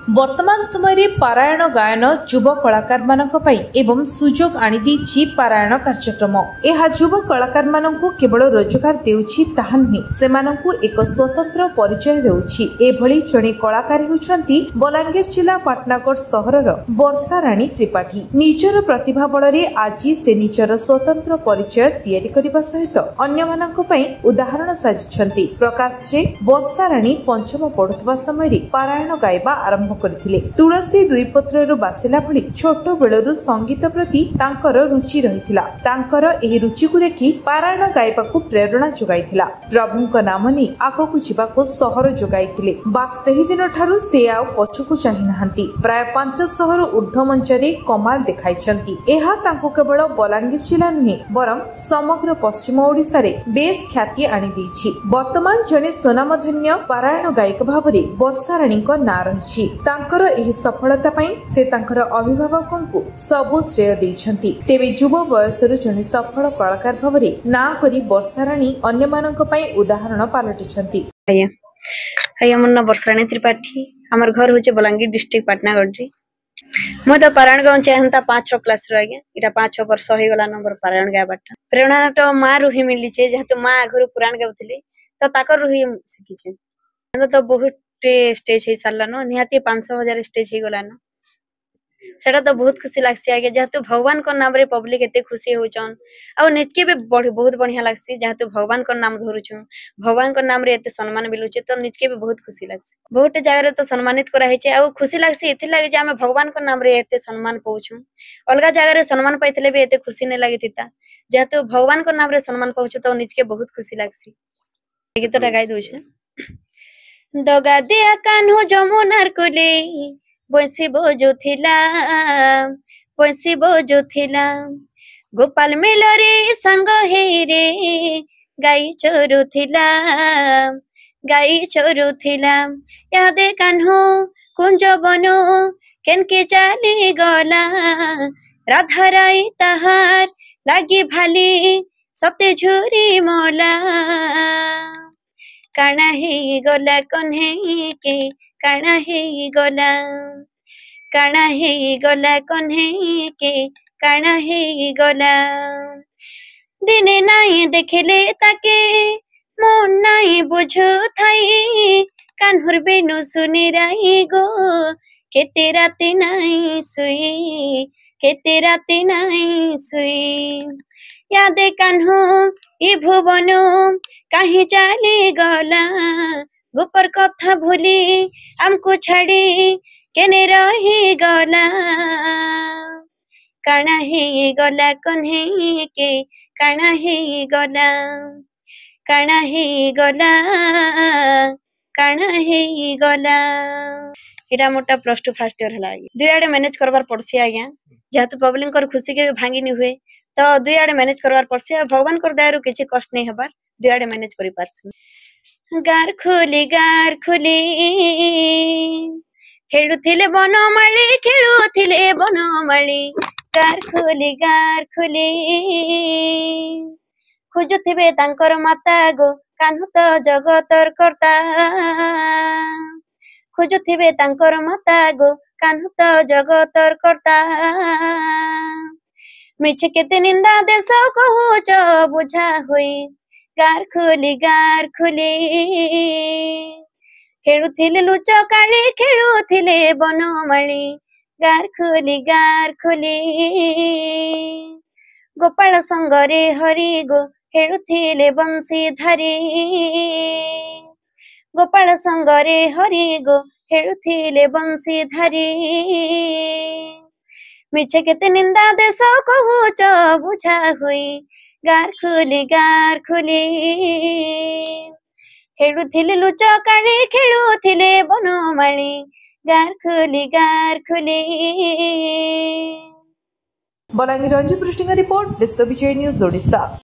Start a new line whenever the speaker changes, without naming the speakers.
वर्तमान समय पारायण गायन युव कलाकार एवं सुजोग आनी पारायण कार्यक्रम यह युव कलाकार मानकु केवल रोजगार देउछि ताहा नुहे सेमानकु एक स्वतंत्र परिचय देउछि। एभली जणे कलाकार हेउछन्ति बलांगीर जिला पाटनागढ़ सहरर वर्षा राणी त्रिपाठी। निजर प्रतिभा बलरे आज से निजर स्वतंत्र परिचय तैयारी करबा सहित अन्यमानक पई उदाहरण साजिछन्ति। प्रकाश जे वर्षा राणी पंचम पढुथबा समय पारायण गायबा आरंभ करथिले। तुलसी दुई पत्ररु बासिला भली छोट बेलरु संगीत प्रति तांकर रुचि रहिथिला। तांकर एही रुचि को देखि पारायण गायबाकू प्रेरणा जोगाइथिला। प्रभुଙ୍କ नाम नै आगकू जिबाकू सहर जोगाइथिले। बा सेही दिन ठारू से आ पछकू चाहि नाहंती। प्राय 500 रु ऊर्ध्व मंचरे कमाल देखाइछन्ती। एहा तांको केवल बलांगीर जिला नुहे बरम समग्र पश्चिम ओडिसा रे बेस ख्याति आनी दैछि। वर्तमान जने सोनामधन्य पारायण गायक भाबरे वर्षा राणीको ना रहिछि। तांकर एही सफलता पई से तांकर अभिभावकଙ୍କୁ सबु श्रेय दैछन्ती। तेबे युव बयसरु जने सफल कलाकार भाबरे ना करी वर्षा राणी अन्य मानक पई उदाहरण पालटिछन्ती।
आया मुन्ना वर्षा राणी त्रिपाठी। हमर घर होचे बलांगीर डिस्ट्रिक्ट पाटनागढ़ रे। म तो पारायण गाउँ चाहंता 5-6 क्लास रो आगे इटा 5-6 वर्ष होई गला नंबर पारायण गायबाटा। प्रेरणा तो मां रुहि मिली छे जेहेतु मां आगरु पुराण गाउथिले तो ताकर रुहि सिखि छे। तो बहुत स्टेज है सारला न निहाती 500,000 स्टेज है गला न सेटा तो बहुत खुशी लागसी आगे जेहेतु भगवान को नाम रे पब्लिक एते खुशी होचन आ नेचके भी बहुत बढ़िया लागसी जेहेतु भगवान को नाम धरुछु भगवान को नाम रे एते सम्मान मिलुचे तो नेचके भी बहुत खुशी लागसी। बहुत जगह रे तो सम्मानित करा है छे आ खुशी लागसी एथि लागे जे हमें भगवान को नाम रे एते सम्मान पाउछु। अलगा जगह रे सम्मान पाइथिले भी एते खुशी नै लागितिता जेहेतु भगवान को नाम रे सम्मान पाउछु तो नेचके बहुत खुशी लागसी। गीतटा गाइ दउ छे। दगा दिया कान्हू जमुनार कुले बंसी बजोथिला गोपाल मेलरे संग हे रे गाई चरुथिला यादे कान्हू कुंज बनो केनके चाली गला राधा राई ताहार लागी भाली सते झुरी मोला काना हे गला कन्हे के काना हे गला कन्हे के काना हे गला दिने नाई देखले ताके मन नाई बुझो थाई कान्हुर बेनु सुनी राई गो केते राती नाई सुई यादे कान्हू ई भुवनो कहीं चाली गला गोपर कथा भूली हमको छाड़ी केने रही गला काना हे गला कन्हे के काना हे गला एटा मोटा +2 फर्स्ट ईयर हला दुई आडे मैनेज करबार पड़सी आज्ञा जेहेतु पब्लिक कर खुशी के भांगी नि हुए तो दुई आडे मैनेज करबार पड़सी भगवान कर दयारु किछि कष्ट नै हबार दुई आडे मैनेज करि पारछु। गार खोली खेलुथिले बनमाली गार खोली खोजुथिबे तांकर माता गो कान्हू तो जगतर कर्ता खोजुथिबे तांकर माता गो कान्हू तो जगतर कर्ता मिछ केते निंदा देश कहूच बुझा होई गार खोली खेलुथिले लुचकाली खेलुथिले बनमाली गार खोली गोपाल संगरे हरि गो खेलुथिले बंशी धारी गोपाल संगरे हरि गो खेलुथिले बंशी धारी मिछ केते निंदा देश कहूच बुझा होई गार खोली खेलुथिले लुचकाली खेलुथिले बनमाली गार खोली
बलांगीर रंजी पृष्ठिंग रिपोर्ट विश्व विजय न्यूज ओडिशा।